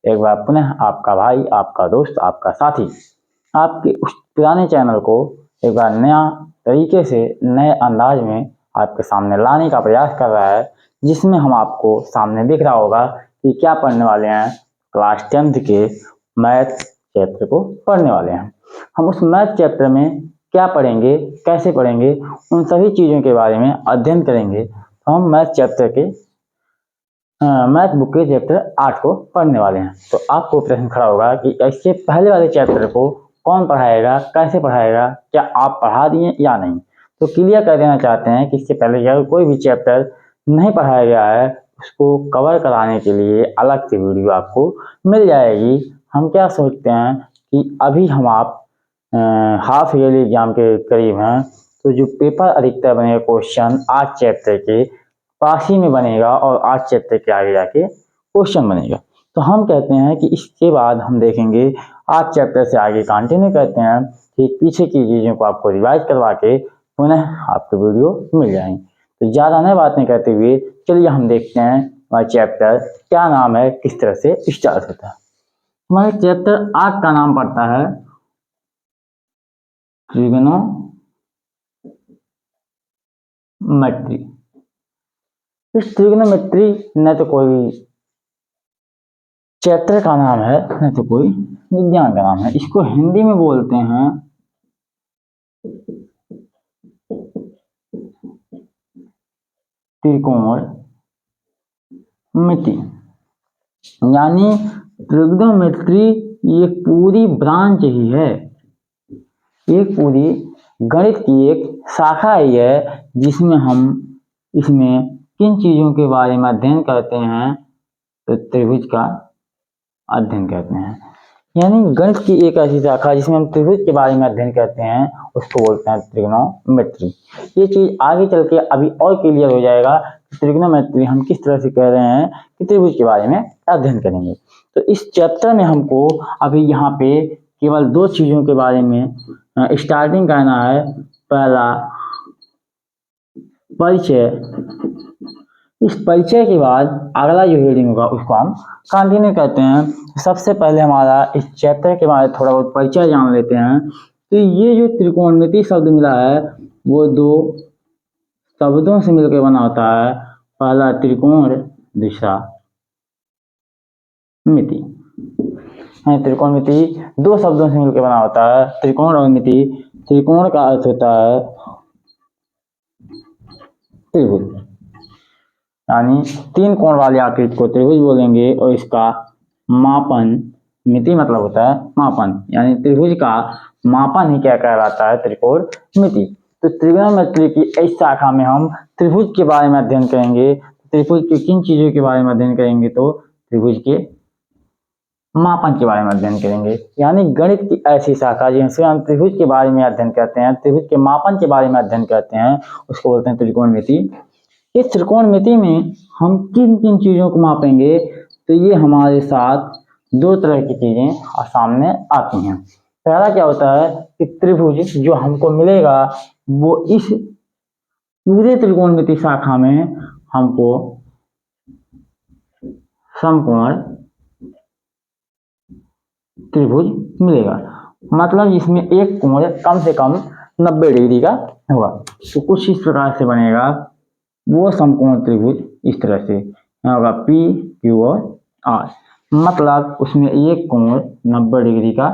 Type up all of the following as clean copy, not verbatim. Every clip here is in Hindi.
एक बार पुनः आपका भाई, आपका दोस्त, आपका साथी आपके उस पुराने चैनल को एक बार नया तरीके से नए अंदाज में आपके सामने लाने का प्रयास कर रहा है, जिसमें हम आपको सामने दिख रहा होगा कि क्या पढ़ने वाले हैं। क्लास 10th के मैथ चैप्टर को पढ़ने वाले हैं। हम उस मैथ चैप्टर में क्या पढ़ेंगे, कैसे पढ़ेंगे, उन सभी चीज़ों के बारे में अध्ययन करेंगे। तो हम मैथ चैप्टर के मैथ बुक के चैप्टर 8 को पढ़ने वाले हैं। तो आपको प्रश्न खड़ा होगा कि इससे पहले वाले चैप्टर को कौन पढ़ाएगा, कैसे पढ़ाएगा, क्या आप पढ़ा दिए या नहीं। तो क्लियर कर देना चाहते हैं कि इससे पहले अगर कोई भी चैप्टर नहीं पढ़ाया गया है, उसको कवर कराने के लिए अलग से वीडियो आपको मिल जाएगी। हम क्या सोचते हैं कि अभी हम आप हाफ ईयरली एग्जाम के करीब हैं, तो जो पेपर अधिकतर बनेगा क्वेश्चन आज चैप्टर के पास ही में बनेगा और आज चैप्टर के आगे जाके क्वेश्चन बनेगा। तो हम कहते हैं कि इसके बाद हम देखेंगे आज चैप्टर से आगे कंटिन्यू करते हैं कि पीछे की चीज़ों को आपको रिवाइज करवा के पुनः आपको वीडियो मिल जाएंगे। तो ज़्यादा नई बात नहीं करते हुए चलिए हम देखते हैं हमारा चैप्टर क्या नाम है, किस तरह से स्टार्ट होता है। हमारे चैप्टर 8 का नाम पड़ता है ट्रिग्नोमेट्री। इस ट्रिग्नोमेट्री न तो कोई चैप्टर का नाम है न तो कोई विज्ञान का नाम है। इसको हिंदी में बोलते हैं त्रिकोणमिति। यानी ट्रिग्नोमेट्री ये पूरी ब्रांच ही है, एक पूरी गणित की एक शाखा ही है, जिसमें हम इसमें किन चीज़ों के बारे में अध्ययन करते हैं, तो त्रिभुज का अध्ययन करते हैं। यानी गणित की एक ऐसी शाखा जिसमें हम त्रिभुज के बारे में अध्ययन करते हैं, उसको बोलते हैं ट्रिग्नोमेट्री। ये चीज़ आगे चल के अभी और क्लियर हो जाएगा कि ट्रिग्नोमेट्री हम किस तरह से कह रहे हैं कि त्रिभुज के बारे में अध्ययन करेंगे। तो इस चैप्टर में हमको अभी यहाँ पे केवल दो चीज़ों के बारे में स्टार्टिंग करना है। पहला परिचय, इस परिचय के बाद अगला जो हेडिंग होगा उसको हम कंटिन्यू करते हैं। सबसे पहले हमारा इस चैप्टर के बारे में थोड़ा बहुत परिचय जान लेते हैं। तो ये जो त्रिकोणमिति शब्द मिला है वो दो शब्दों से मिलकर बना होता है। पहला त्रिकोण, दूसरा मिति। त्रिकोणमिति दो शब्दों से मिलकर बना होता है, त्रिकोण और मिति। त्रिकोण का अर्थ होता है त्रिभुज, यानी तीन कोण वाली आकृति को त्रिभुज बोलेंगे। और इसका मापन, मिति मतलब होता है मापन, यानी त्रिभुज का मापन ही क्या कहलाता है, त्रिकोण मिति। तो त्रिग्नोमेट्री की इस शाखा में हम त्रिभुज के बारे में अध्ययन करेंगे। त्रिभुज के किन चीजों के बारे में अध्ययन करेंगे, तो त्रिभुज के मापन के बारे में अध्ययन करेंगे। यानी गणित की ऐसी शाखा जिसमें हम त्रिभुज के बारे में अध्ययन करते हैं, त्रिभुज के मापन के बारे में अध्ययन करते हैं, उसको बोलते हैं त्रिकोणमिति। इस त्रिकोणमिति में हम किन किन चीजों को मापेंगे, तो ये हमारे साथ दो तरह की चीजें सामने आती हैं। पहला क्या होता है कि त्रिभुज जो हमको मिलेगा वो इस पूरे त्रिकोणमिति शाखा में हमको समकोण त्रिभुज मिलेगा। मतलब इसमें एक कोण कम से कम 90 डिग्री का होगा। तो कुछ इस प्रकार से बनेगा वो समकोण त्रिभुज, इस तरह से होगा P, Q और R। मतलब उसमें एक कोण 90 डिग्री का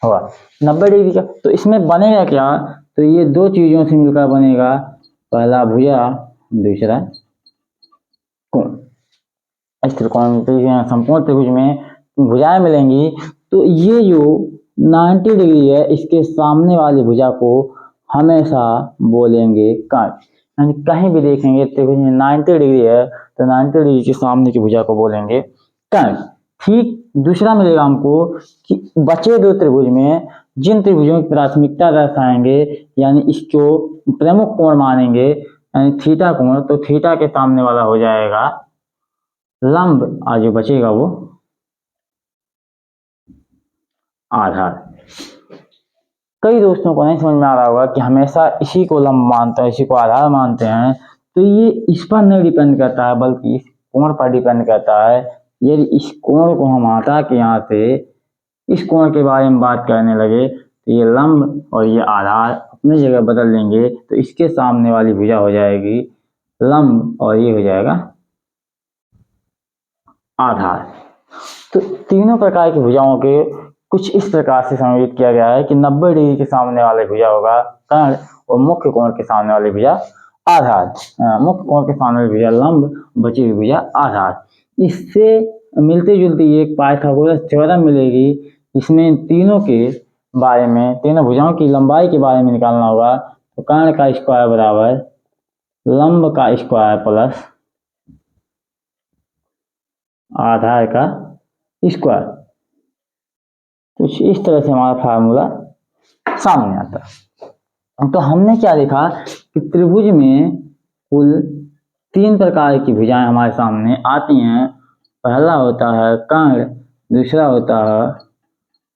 होगा, 90 डिग्री का। तो इसमें बनेगा क्या, तो ये दो चीजों से मिलकर बनेगा, पहला भुजा, दूसरा कोण। इस त्रिकोण समकोण त्रिभुज में भुजाएं मिलेंगी। तो ये जो 90 डिग्री है, इसके सामने वाली भुजा को हमेशा बोलेंगे कर्ण। यानी कहीं भी देखेंगे त्रिभुज में 90 डिग्री है तो 90 डिग्री के सामने की भुजा को बोलेंगे कर्ण। ठीक दूसरा मिलेगा हमको कि बचे दो त्रिभुज में जिन त्रिभुजों की प्राथमिकता दर्शाएंगे, यानी इसको प्रमुख कोण मानेंगे, यानी थीटा कोण, तो थीटा के सामने वाला हो जाएगा लंब, और जो बचेगा वो आधार। कई दोस्तों को नहीं समझ में आ रहा होगा कि हमेशा इसी को लंब मानते हैं, इसी को आधार मानते हैं। तो ये इस पर नहीं डिपेंड करता है, बल्कि इस कोण पर डिपेंड करता है यदि इस कोण को हम हटा के यहाँ से इस कोण के बारे में बात करने लगे तो ये लंब और ये आधार अपनी जगह बदल लेंगे, तो इसके सामने वाली भुजा हो जाएगी लंब और ये हो जाएगा आधार। तो तीनों प्रकार की भुजाओं के कुछ इस प्रकार से समर्पित किया गया है कि 90 डिग्री के सामने वाले भुजा होगा कर्ण और मुख्य कोण के सामने वाली भुजा आधार, मुख्य कोण के सामने वाली भुजा लंब, बची हुई भुजा आधार। इससे मिलती जुलती एक पाइथागोरस थ्योरम मिलेगी, इसमें तीनों के बारे में, तीनों भुजाओं की लंबाई के बारे में निकालना होगा। तो कर्ण का स्क्वायर बराबर लंब का स्क्वायर प्लस आधार का स्क्वायर, कुछ इस तरह से हमारा फार्मूला सामने आता है। तो हमने क्या देखा कि त्रिभुज में कुल 3 प्रकार की भुजाएं हमारे सामने आती हैं। पहला होता है कर्ण, दूसरा होता है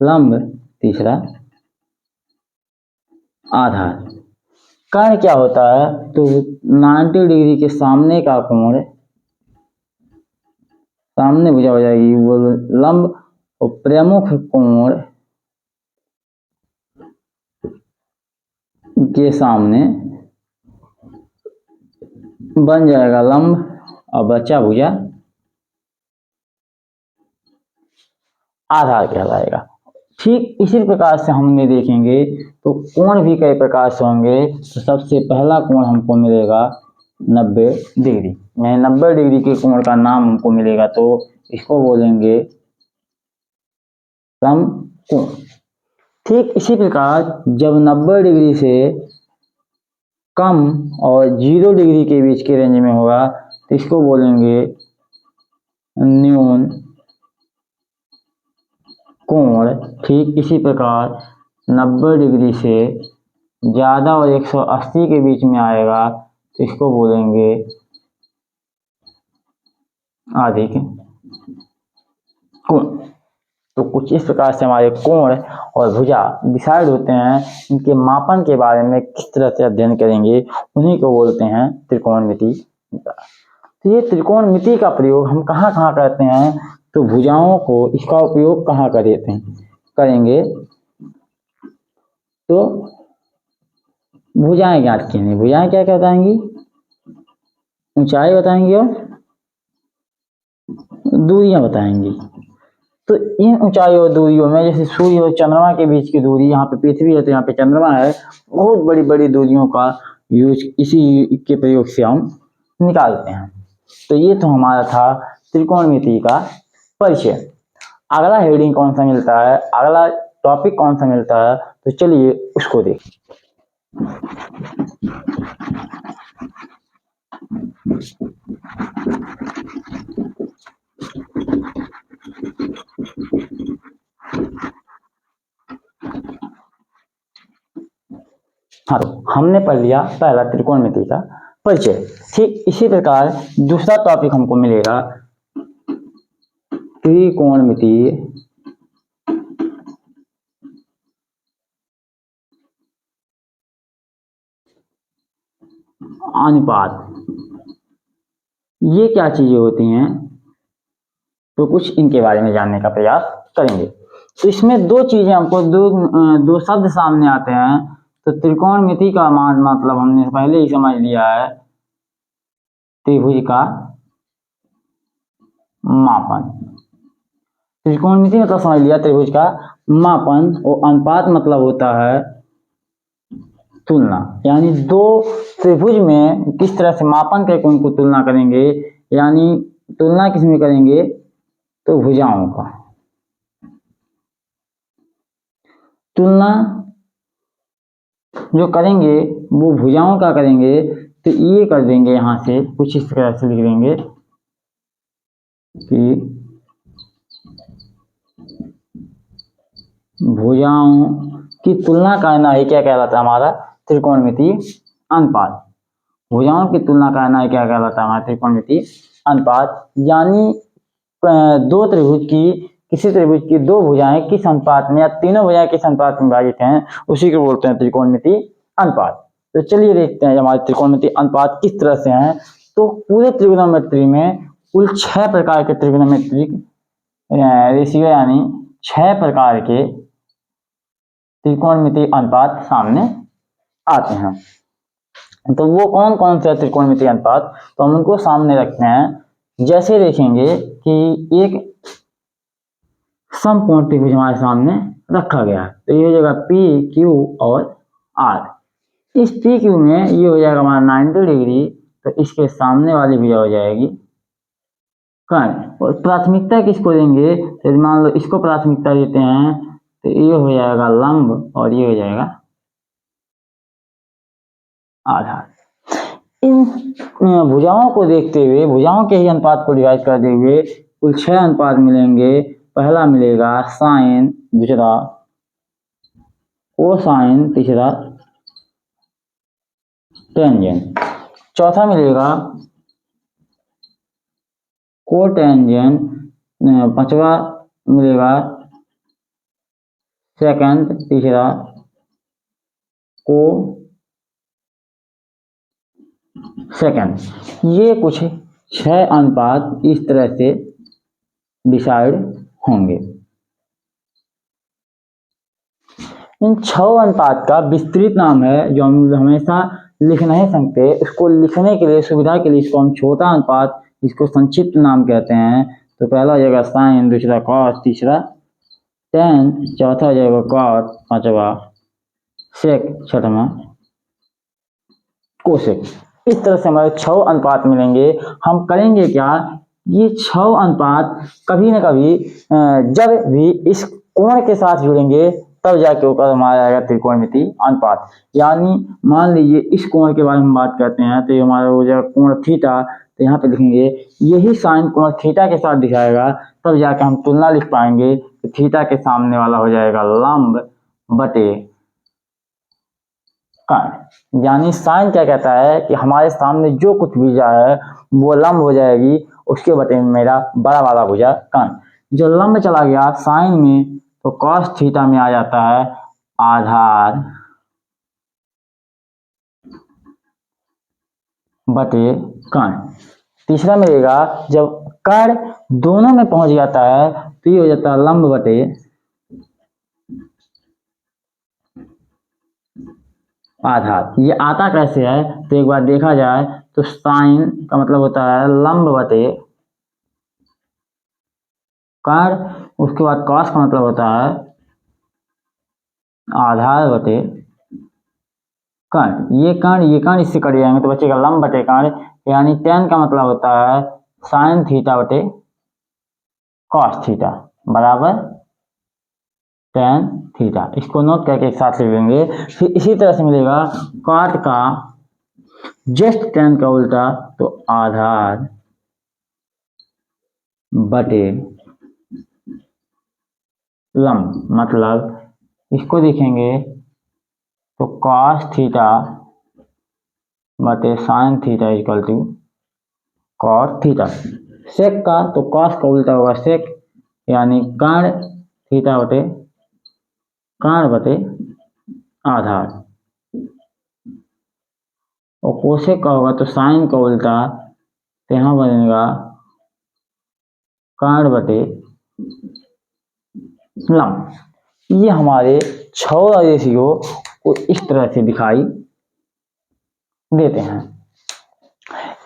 लंब, तीसरा आधार। कर्ण क्या होता है? तो 90 डिग्री के सामने का कोण, सामने भुजा हो जाएगी वो लंब, और प्रमुख कोण के सामने बन जाएगा लंब और बचा भुजा आधार कहलाएगा। ठीक इसी प्रकार से हमने देखेंगे तो कोण भी कई प्रकार से होंगे। तो सबसे पहला कोण हमको मिलेगा 90 डिग्री, यानी 90 डिग्री के कोण का नाम हमको मिलेगा, तो इसको बोलेंगे समकोण। ठीक इसी प्रकार जब 90 डिग्री से कम और 0 डिग्री के बीच के रेंज में होगा तो इसको बोलेंगे न्यून कोण। ठीक इसी प्रकार 90 डिग्री से ज़्यादा और 180 के बीच में आएगा तो इसको बोलेंगे अधिक कोण। तो कुछ इस प्रकार से हमारे कोण और भुजा डिसाइड होते हैं। इनके मापन के बारे में किस तरह से अध्ययन करेंगे, उन्हीं को बोलते हैं त्रिकोणमिति। तो ये त्रिकोणमिति का प्रयोग हम कहाँ कहाँ करते हैं, तो भुजाओं को इसका उपयोग कहाँ करेंगे, तो भुजाएं ज्ञात कीजिए। भुजाएं क्या बताएंगी? ऊंचाई बताएंगी और दूरियां बताएंगी। तो इन ऊंचाई और दूरियों में जैसे सूर्य और चंद्रमा के बीच की दूरी, यहाँ पे पृथ्वी है तो यहाँ पे चंद्रमा है, बहुत बड़ी बड़ी दूरियों का यूज इसी के प्रयोग से हम निकालते हैं। तो ये तो हमारा था त्रिकोणमिति का परिचय। अगला हेडिंग कौन सा मिलता है, अगला टॉपिक कौन सा मिलता है, तो चलिए उसको देखें। हाँ, तो हमने पढ़ लिया पहला त्रिकोणमिति का परिचय। ठीक इसी प्रकार दूसरा टॉपिक हमको मिलेगा त्रिकोणमिति अनुपात। ये क्या चीजें होती हैं, तो कुछ इनके बारे में जानने का प्रयास करेंगे। तो इसमें दो चीजें हमको दो शब्द सामने आते हैं। तो त्रिकोणमिति का मतलब हमने पहले ही समझ लिया है, त्रिभुज का मापन। त्रिकोणमिति मतलब समझ लिया त्रिभुज का मापन, और अनुपात मतलब होता है तुलना, यानी दो त्रिभुज में किस तरह से मापन करके उनको तुलना करेंगे, यानी तुलना किस में करेंगे, तो भुजाओं का तुलना जो करेंगे वो भुजाओं का करेंगे। तो ये कर देंगे, यहां से कुछ इस तरह से लिख देंगे कि भुजाओं की तुलना करना ही क्या कहलाता है, हमारा त्रिकोणमिति अनुपात। भुजाओं की तुलना करना ही क्या कहलाता है, हमारा त्रिकोणमिति अनुपात। यानी दो त्रिभुज की, किसी त्रिभुज की दो भुजाएं किस अनुपात में या तीनों भुजाएं किस अनुपात में विभाजित हैं, उसी को बोलते हैं त्रिकोणमिति अनुपात। तो चलिए देखते हैं हमारे त्रिकोणमिति अनुपात किस तरह से हैं। तो पूरे त्रिकोणमिति में कुल 6 प्रकार के त्रिकोणमितिक रेशियो यानी 6 प्रकार के त्रिकोणमितीय अनुपात सामने आते हैं। तो वो कौन कौन से त्रिकोणमितीय अनुपात, तो हम उनको सामने रखते हैं। जैसे देखेंगे कि एक समकोण त्रिभुज हमारे सामने रखा गया है, तो ये हो जाएगा पी क्यू और आर। इस पी क्यू में ये हो जाएगा हमारा 90 डिग्री, तो इसके सामने वाली भुजा हो जाएगी कर्ण। और प्राथमिकता किसको देंगे, तो मान लो इसको प्राथमिकता देते हैं, तो ये हो जाएगा लंब और ये हो जाएगा आधार। इन भुजाओं को देखते हुए, भुजाओं के ही अनुपात को डिवाइड करते हुए कुल 6 अनुपात मिलेंगे। पहला मिलेगा साइन, दूसरा कोसाइन, तीसरा टेंजेंट, चौथा मिलेगा कोटेंजेंट, पांचवा मिलेगा सेकंड, तीसरा को सेकंड। ये कुछ 6 अनुपात इस तरह से डिसाइड होंगे। इन 6 अनुपात का विस्तृत नाम है जो हम हमेशा लिख नहीं सकते, इसको लिखने के लिए सुविधा के लिए इसको हम छोटा अनुपात, इसको संक्षिप्त नाम कहते हैं। तो पहला हो जाएगा साइन, दूसरा कॉस, तीसरा टेन, चौथा हो जाएगा कॉट, पांचवा सेक, छठवां कोसेक। इस तरह से हमारे 6 अनुपात मिलेंगे। हम करेंगे क्या, ये 6 अनुपात कभी ना कभी जब भी इस कोण के साथ जुड़ेंगे तब जाके ऊपर हमारा आएगा त्रिकोणमितीय अनुपात। यानी मान लीजिए इस कोण के बारे में बात करते हैं, तो ये हमारा हो जाएगा कोण थीटा, तो यहाँ पे लिखेंगे यही साइन कोण थीटा के साथ दिखाएगा, तब जाके हम तुलना लिख पाएंगे। तो थीटा के सामने वाला हो जाएगा लंब बटे कर्ण। यानी साइन क्या कहता है कि हमारे सामने जो कुछ भुजा है वो लंब हो जाएगी, उसके बटे में मेरा बड़ा वाला भुजा कर्ण। जो लंब चला गया साइन में, तो कॉस थीटा में आ जाता है आधार बटे कर्ण। तीसरा मिलेगा जब कर्ण दोनों में पहुंच जाता है, तो ये हो जाता है लंब बटे आधार। ये आता कैसे है, तो एक बार देखा जाए तो साइन का मतलब होता है लंब बटे कर्ण, उसके बाद कॉस का मतलब होता है आधार बटे कर्ण। ये कर्ण इससे कट जाएंगे तो बचेगा लंब बटे कर्ण। यानी टेन का मतलब होता है साइन थीटा बटे कॉस थीटा बराबर टेन थीटा। इसको नोट करके एक साथ लिख लेंगे। फिर इसी तरह से मिलेगा कॉट का जस्ट टेन का उल्टा, तो आधार बटे लंब। मतलब इसको देखेंगे तो कॉस थीटा बटे sine theta equal to cot theta. Sec का तो कॉस का उल्टा होगा सेक, यानी कर्ण थीटा बटे कर्ण बटे आधार। और कोसेक का होगा तो साइन का उल्टा, तो यहाँ बनेगा कर्ण बटे लंब। ये हमारे 6 रेशियो को इस तरह से दिखाई देते हैं।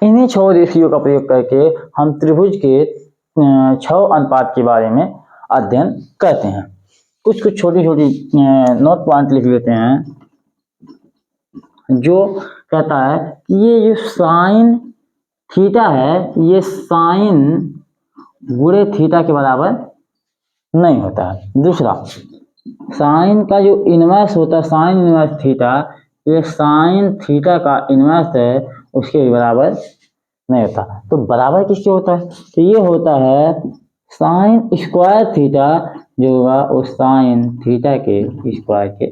इन्हीं 6 रेशियो का प्रयोग करके हम त्रिभुज के 6 अनुपात के बारे में अध्ययन करते हैं। कुछ छोटी छोटी नोट पॉइंट लिख लेते हैं, जो कहता है कि ये जो साइन थीटा है, ये साइन गुणे थीटा के बराबर नहीं होता है। दूसरा, साइन का जो इनवर्स होता है साइन इनवर्स थीटा, ये साइन थीटा का इनवर्स है, उसके बराबर नहीं होता। तो बराबर किसके होता है, तो ये होता है साइन स्क्वायर थीटा, जो होगा वो साइन थीटा के स्क्वायर के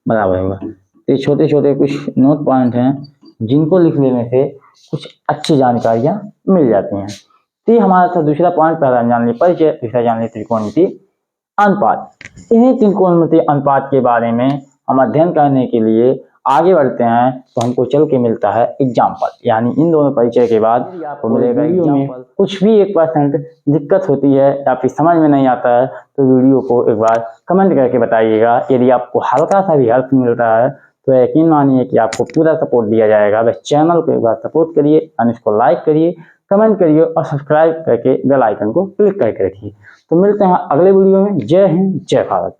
बराबर होगा। तो ये छोटे छोटे कुछ नोट पॉइंट हैं जिनको लिख लेने से कुछ अच्छी जानकारियां मिल जाती हैं। तो ये हमारा था दूसरा पॉइंट। पहला जान लिया परिचय, तीसरा जान लिया त्रिकोणमितीय अनुपात। इन्हीं त्रिकोणमितीय अनुपात के बारे में हम अध्ययन करने के लिए आगे बढ़ते हैं तो हमको चल के मिलता है एग्जाम्पल, यानी इन दोनों परिचय के बाद आपको मिलेगा एग्जाम्पल। कुछ भी 1% दिक्कत होती है या फिर समझ में नहीं आता है तो वीडियो को एक बार कमेंट करके बताइएगा। यदि आपको हल्का सा भी हेल्प मिल रहा है तो यकीन मानिए कि आपको पूरा सपोर्ट दिया जाएगा। बस चैनल को एक बार सपोर्ट करिए और इसको लाइक करिए, कमेंट करिए और सब्सक्राइब करके बेल आइकन को क्लिक करके रखिए। तो मिलते हैं अगले वीडियो में। जय हिंद, जय भारत।